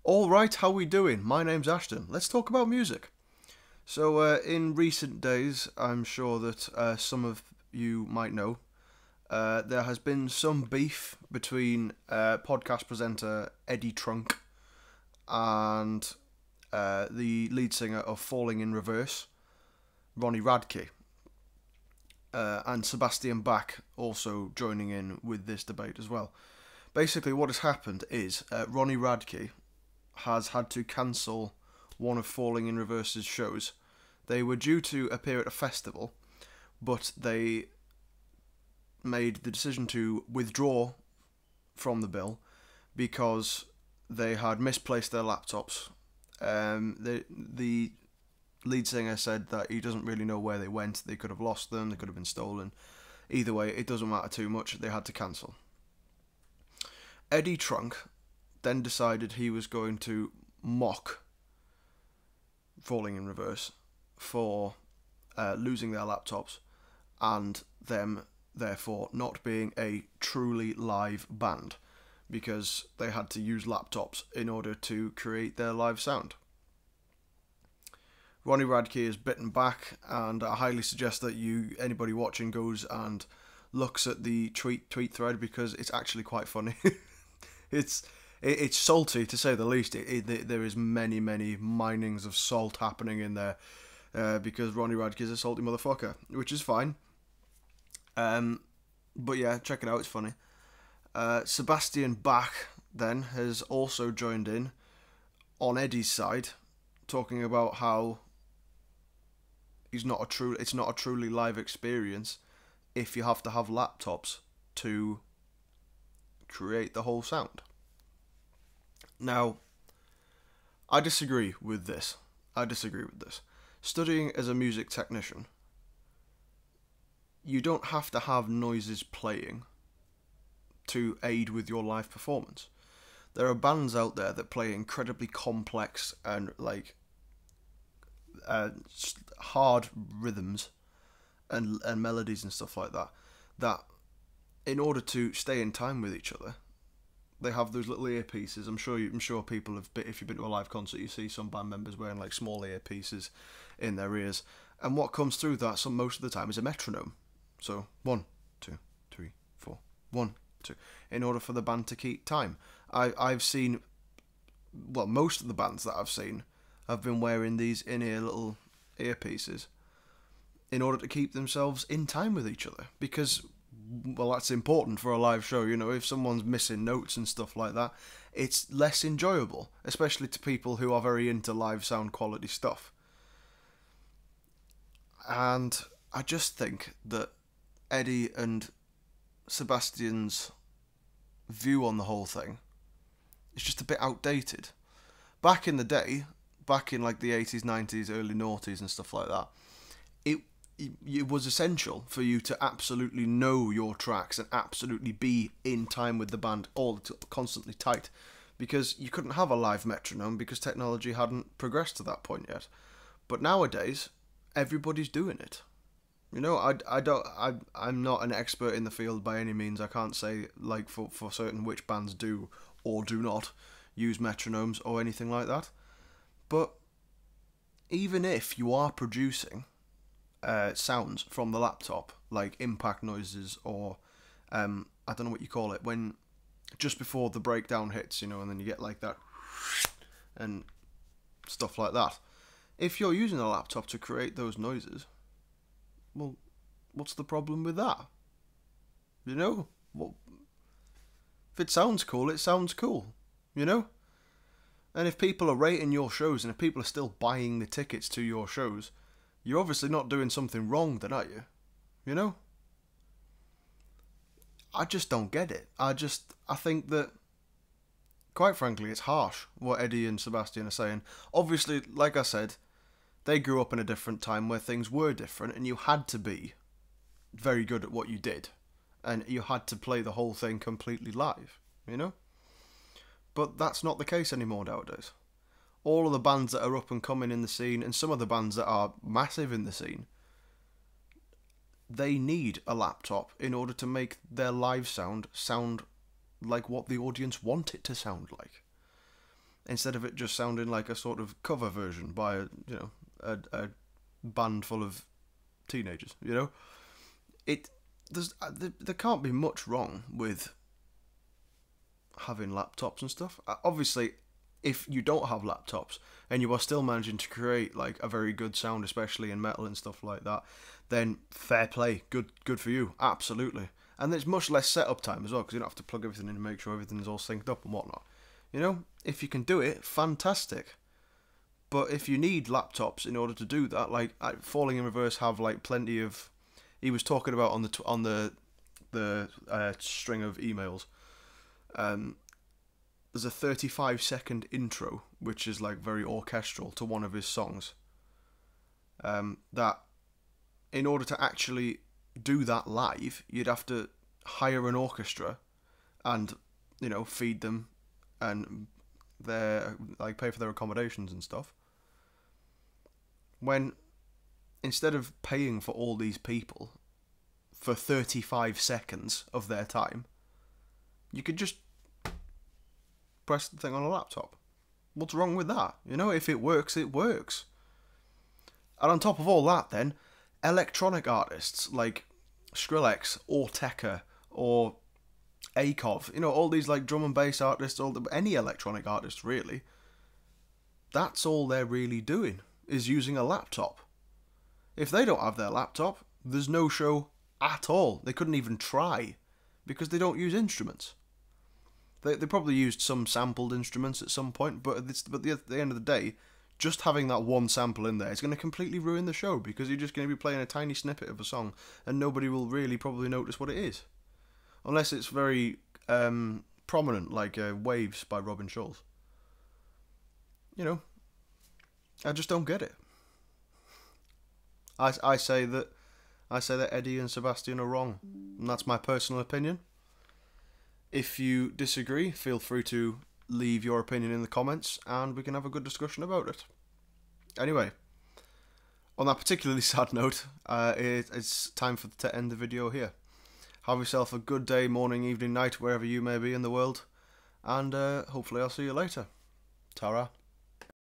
All right, how we doing? My name's Ashton. Let's talk about music. So, in recent days, I'm sure that some of you might know, there has been some beef between podcast presenter Eddie Trunk and the lead singer of Falling in Reverse, Ronnie Radke, and Sebastian Bach also joining in with this debate as well. Basically, what has happened is Ronnie Radke has had to cancel one of Falling in Reverse's shows. They were due to appear at a festival, but they made the decision to withdraw from the bill because they had misplaced their laptops. The lead singer said that he doesn't really know where they went. They could have lost them, they could have been stolen. Either way, it doesn't matter too much. They had to cancel. Eddie Trunk then decided he was going to mock Falling in Reverse for losing their laptops and them therefore not being a truly live band because they had to use laptops in order to create their live sound. Ronnie Radke is bitten back, and I highly suggest that anybody watching goes and looks at the tweet thread because it's actually quite funny. It's salty to say the least. There is many minings of salt happening in there because Ronnie Radke is a salty motherfucker, which is fine. But yeah, check it out, it's funny. Sebastian Bach then has also joined in on Eddie's side, talking about how it's not a truly live experience if you have to have laptops to create the whole sound. Now, I disagree with this. Studying as a music technician, you don't have to have noises playing to aid with your live performance. There are bands out there that play incredibly complex and hard rhythms and melodies and stuff like that, that in order to stay in time with each other, they have those little earpieces. I'm sure people have. If you've been to a live concert, you see some band members wearing like small earpieces in their ears, and what comes through that most of the time is a metronome. So 1, 2, 3, 4, 1, 2, in order for the band to keep time. I've seen, well, most of the bands that I've seen have been wearing these in-ear little earpieces in order to keep themselves in time with each other, because, well, that's important for a live show. You know, if someone's missing notes and stuff like that, it's less enjoyable, especially to people who are very into live sound quality stuff. And I just think that Eddie and Sebastian's view on the whole thing is just a bit outdated. Back in the day, back in like the 80s, 90s, early noughties and stuff like that, it was essential for you to absolutely know your tracks and absolutely be in time with the band, all constantly tight, because you couldn't have a live metronome because technology hadn't progressed to that point yet. But nowadays, everybody's doing it. You know, I'm not an expert in the field by any means. I can't say like for certain which bands do or do not use metronomes or anything like that. But even if you are producing sounds from the laptop, like impact noises or I don't know what you call it, when just before the breakdown hits, you know, and then you get like that and stuff like that. If you're using a laptop to create those noises, well, what's the problem with that? You know, well, if it sounds cool, it sounds cool, you know? And if people are rating your shows and if people are still buying the tickets to your shows, you're obviously not doing something wrong then, are you? You know? I just don't get it. I think that, quite frankly, it's harsh what Eddie and Sebastian are saying. Obviously, like I said, they grew up in a different time where things were different and you had to be very good at what you did. And you had to play the whole thing completely live, you know? But that's not the case anymore nowadays. All of the bands that are up and coming in the scene, and some of the bands that are massive in the scene, they need a laptop in order to make their live sound like what the audience want it to sound like. instead of it just sounding like a sort of cover version by a band full of teenagers. There can't be much wrong with having laptops and stuff. Obviously, if you don't have laptops and you are still managing to create like a very good sound, especially in metal and stuff like that, then fair play, good for you, absolutely. And there's much less setup time as well, because you don't have to plug everything in and make sure everything's all synced up and whatnot. If you can do it, fantastic. But if you need laptops in order to do that, like Falling in Reverse have like plenty of. He was talking about on the string of emails. There's a 35-second intro, which is like very orchestral to one of his songs. That in order to actually do that live, you'd have to hire an orchestra and feed them and pay for their accommodations and stuff. When instead of paying for all these people for 35 seconds of their time, you could just press the thing on a laptop. What's wrong with that? If it works, it works. And on top of all that, then, electronic artists like Skrillex or Tekka or Akov, all these like drum and bass artists, any electronic artist really, that's all they're really doing, is using a laptop. If they don't have their laptop, there's no show at all. They couldn't even try, because they don't use instruments. They probably used some sampled instruments at some point, but at the end of the day, just having that one sample in there is going to completely ruin the show, because you're just going to be playing a tiny snippet of a song and nobody will really probably notice what it is. Unless it's very prominent, like Waves by Robin Schulz. I just don't get it. I say that Eddie and Sebastian are wrong, and that's my personal opinion. If you disagree, feel free to leave your opinion in the comments and we can have a good discussion about it. Anyway, on that particularly sad note, it's time to end the video here. Have yourself a good day, morning, evening, night, wherever you may be in the world, and hopefully I'll see you later. Ta-ra.